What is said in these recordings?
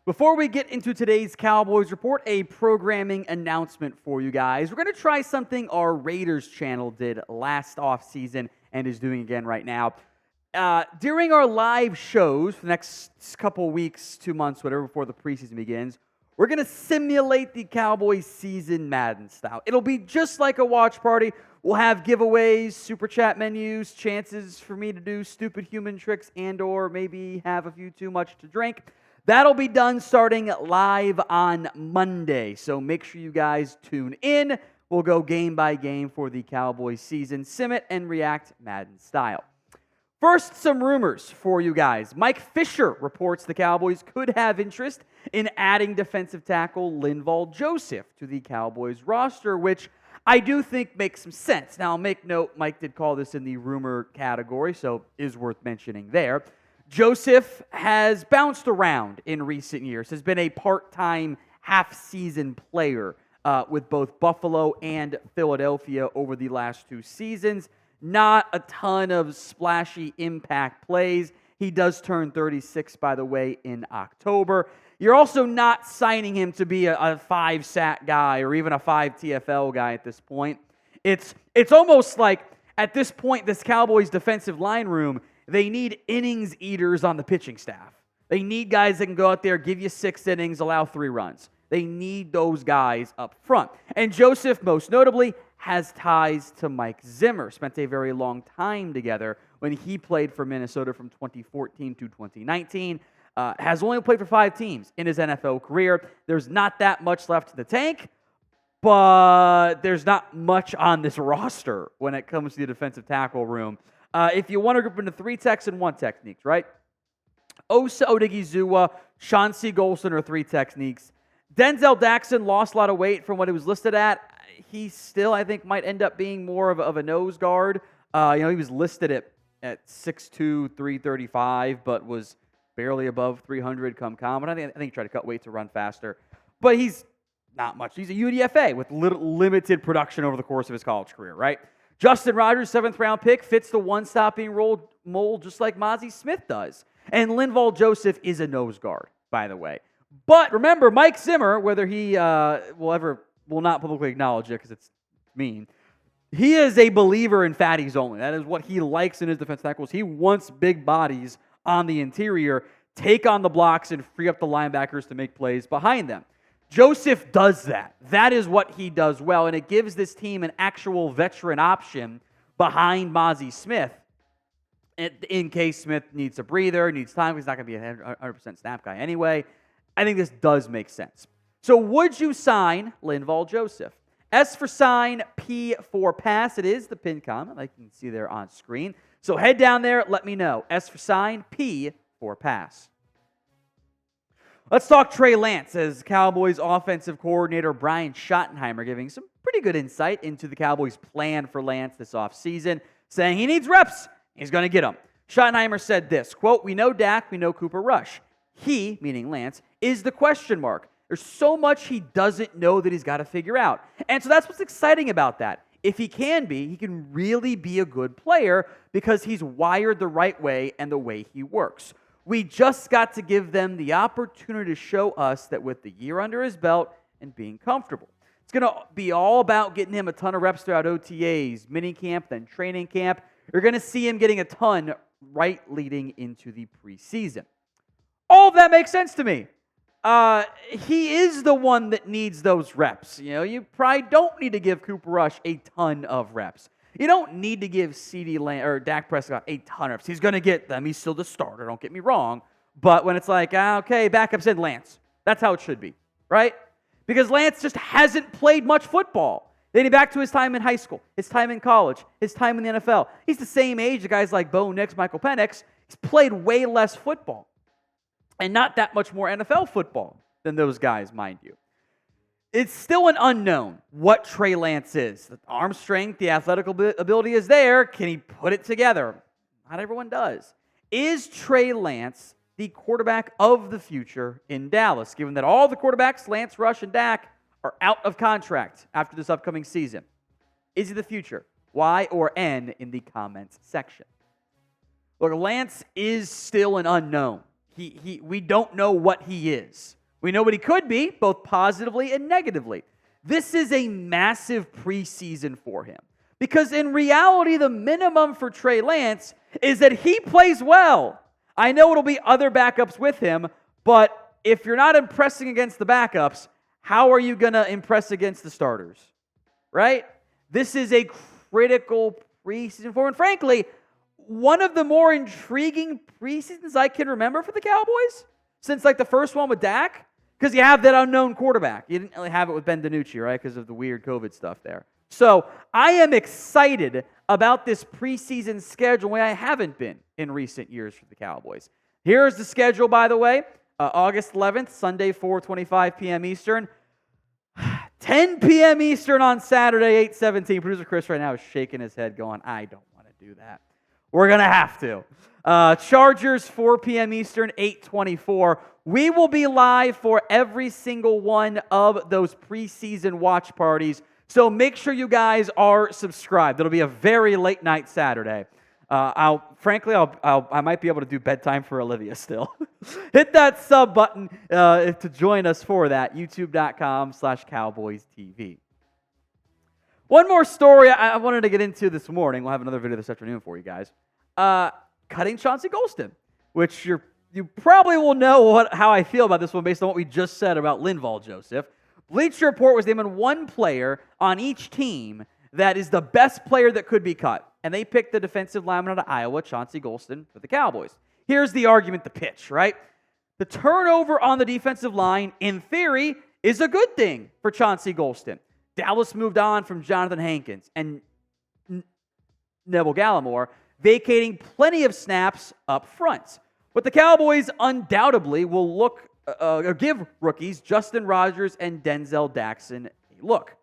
Before we get into today's Cowboys Report, a programming announcement for you guys. We're going to try something our Raiders channel did last offseason and is doing again right now. During our live shows for the next couple weeks, 2 months, whatever, before the preseason begins, we're going to simulate the Cowboys season Madden style. It'll be just like a watch party. We'll have giveaways, super chat menus, chances for me to do stupid human tricks and or maybe have a few too much to drink. That'll be done starting live on Monday, so make sure you guys tune in. We'll go game by game for the Cowboys season, sim it and react Madden style. First, some rumors for you guys. Mike Fisher reports the Cowboys could have interest in adding defensive tackle Linval Joseph to the Cowboys roster, which I do think makes some sense. Now, I'll make note, Mike did call this in the rumor category, so is worth mentioning there. Joseph has bounced around in recent years, has been a part-time, half-season player with both Buffalo and Philadelphia over the last 2 seasons. Not a ton of splashy impact plays. He does turn 36, by the way, in October. You're also not signing him to be a 5-sack guy or even a 5 TFL guy at this point. It's almost like, at this point, this Cowboys defensive line room, they need innings eaters on the pitching staff. They need guys that can go out there, give you 6 innings, allow 3 runs. They need those guys up front. And Joseph, most notably, has ties to Mike Zimmer. Spent a very long time together when he played for Minnesota from 2014 to 2019. Has only played for 5 teams in his NFL career. There's not that much left in the tank, but there's not much on this roster when it comes to the defensive tackle room. If you want to group into 3 techs and 1 techniques, right? Osa Odigizua, Chauncey Golston are 3 techniques. Denzel Daxon lost a lot of weight from what he was listed at. He still, I think, might end up being more of a nose guard. He was listed at 6'2", 335, but was barely above 300 come combine. I think he tried to cut weight to run faster. But he's not much. He's a UDFA with limited production over the course of his college career, right? Justin Rogers, 7th-round pick, fits the one-stopping mold just like Mozzie Smith does. And Linval Joseph is a nose guard, by the way. But remember, Mike Zimmer, whether he will not publicly acknowledge it because it's mean, he is a believer in fatties only. That is what he likes in his defense tackles. He wants big bodies on the interior, take on the blocks, and free up the linebackers to make plays behind them. Joseph does that. That is what he does well, and it gives this team an actual veteran option behind Mozzie Smith in case Smith needs a breather, needs time. He's not going to be a 100% snap guy anyway. I think this does make sense. So would you sign Linval Joseph? S for sign, P for pass. It is the pinned comment, like you can see there on screen. So head down there, let me know. S for sign, P for pass. Let's talk Trey Lance, as Cowboys offensive coordinator Brian Schottenheimer giving some pretty good insight into the Cowboys' plan for Lance this offseason, saying he needs reps. He's going to get them. Schottenheimer said this, quote, "We know Dak, we know Cooper Rush. He," meaning Lance, "is the question mark. There's so much he doesn't know that he's got to figure out." And so that's what's exciting about that. If he can be, he can really be a good player because he's wired the right way and the way he works. We just got to give them the opportunity to show us that with the year under his belt and being comfortable. It's going to be all about getting him a ton of reps throughout OTAs, minicamp, then training camp. You're going to see him getting a ton right leading into the preseason. All of that makes sense to me. He is the one that needs those reps. You probably don't need to give Cooper Rush a ton of reps. You don't need to give CeeDee Lamb or Dak Prescott a ton of reps. He's going to get them. He's still the starter, don't get me wrong. But when it's like, okay, backup's in Lance. That's how it should be, right? Because Lance just hasn't played much football. Dating back to his time in high school, his time in college, his time in the NFL. He's the same age as guys like Bo Nix, Michael Penix. He's played way less football. And not that much more NFL football than those guys, mind you. It's still an unknown what Trey Lance is. The arm strength, the athletic ability is there. Can he put it together? Not everyone does. Is Trey Lance the quarterback of the future in Dallas, given that all the quarterbacks, Lance, Rush, and Dak, are out of contract after this upcoming season? Is he the future? Y or N in the comments section. Look, Lance is still an unknown. We don't know what he is. We know what he could be, both positively and negatively. This is a massive preseason for him. Because in reality, the minimum for Trey Lance is that he plays well. I know it'll be other backups with him, but if you're not impressing against the backups, how are you going to impress against the starters? Right? This is a critical preseason for him. And frankly, one of the more intriguing preseasons I can remember for the Cowboys since like the first one with Dak, because you have that unknown quarterback. You didn't really have it with Ben DiNucci, right, because of the weird COVID stuff there. So I am excited about this preseason schedule when I haven't been in recent years for the Cowboys. Here's the schedule, by the way. August 11th, Sunday, 4:25 p.m. Eastern. 10 p.m. Eastern on Saturday, 8:17. Producer Chris right now is shaking his head going, I don't want to do that. We're going to have to. Chargers, 4 p.m. Eastern, 8:24. We will be live for every single one of those preseason watch parties. So make sure you guys are subscribed. It'll be a very late night Saturday. I might be able to do bedtime for Olivia still. Hit that sub button to join us for that. YouTube.com/CowboysTV. One more story I wanted to get into this morning. We'll have another video this afternoon for you guys. Cutting Chauncey Golston, which you probably will know how I feel about this one based on what we just said about Linval Joseph. Bleacher Report was naming one player on each team that is the best player that could be cut. And they picked the defensive lineman out of Iowa, Chauncey Golston, for the Cowboys. Here's the argument, the pitch, right? The turnover on the defensive line, in theory, is a good thing for Chauncey Golston. Dallas moved on from Jonathan Hankins and Neville Gallimore, vacating plenty of snaps up front. But the Cowboys undoubtedly will give rookies Justin Rogers and Denzel Daxon a look.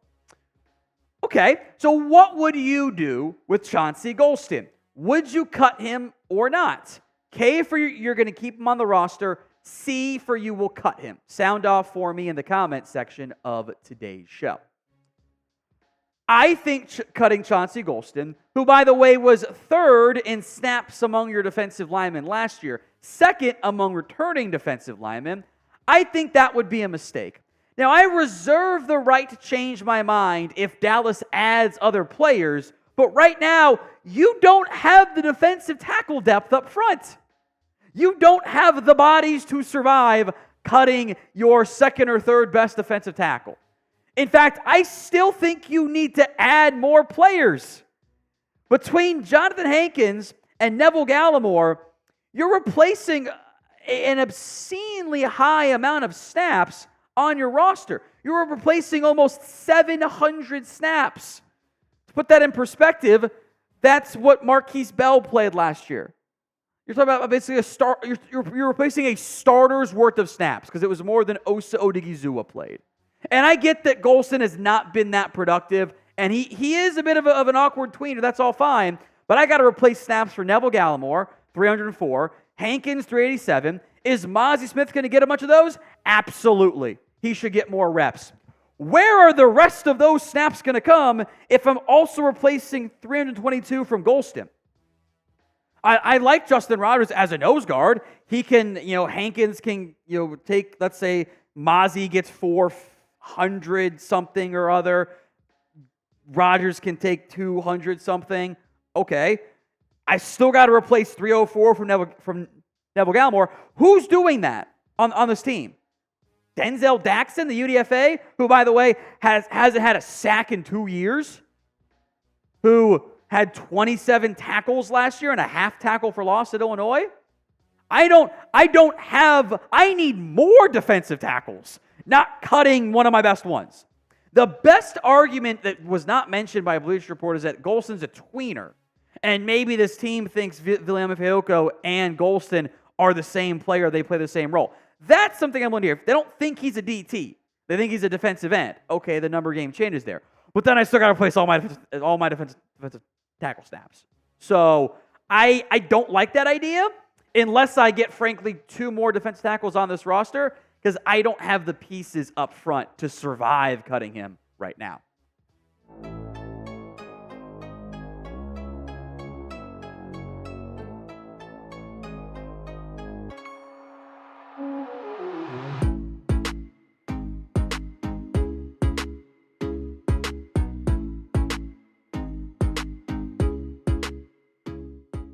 Okay, so what would you do with Chauncey Golston? Would you cut him or not? K for you're going to keep him on the roster. C for you will cut him. Sound off for me in the comment section of today's show. I think cutting Chauncey Golston, who, by the way, was third in snaps among your defensive linemen last year, second among returning defensive linemen, I think that would be a mistake. Now, I reserve the right to change my mind if Dallas adds other players, but right now, you don't have the defensive tackle depth up front. You don't have the bodies to survive cutting your second or third best defensive tackle. In fact, I still think you need to add more players. Between Jonathan Hankins and Neville Gallimore, you're replacing an obscenely high amount of snaps on your roster. You're replacing almost 700 snaps. To put that in perspective, that's what Marquise Bell played last year. You're talking about basically you're replacing a starter's worth of snaps because it was more than Osa Odigizua played. And I get that Golston has not been that productive, and he is a bit of an awkward tweener. That's all fine. But I got to replace snaps for Neville Gallimore, 304, Hankins, 387. Is Mozzie Smith going to get a bunch of those? Absolutely. He should get more reps. Where are the rest of those snaps going to come if I'm also replacing 322 from Golston? I like Justin Rogers as a nose guard. He can, Hankins can, take, let's say, Mozzie gets 400 something or other. Rogers can take 200 something. Okay. I still got to replace 304 from Neville Gallimore. Who's doing that on this team? Denzel Daxon, the UDFA, who, by the way, hasn't had a sack in 2 years, who had 27 tackles last year and a half tackle for loss at Illinois. I need more defensive tackles, not cutting one of my best ones. The best argument that was not mentioned by Bleacher Report is that Golston's a tweener. And maybe this team thinks Viliami Fehoko and Golston are the same player. They play the same role. That's something I'm going to hear. If they don't think he's a DT, they think he's a defensive end. Okay, the number game changes there. But then I still got to replace all my defensive tackle snaps. So I don't like that idea unless I get, frankly, 2 more defensive tackles on this roster because I don't have the pieces up front to survive cutting him right now.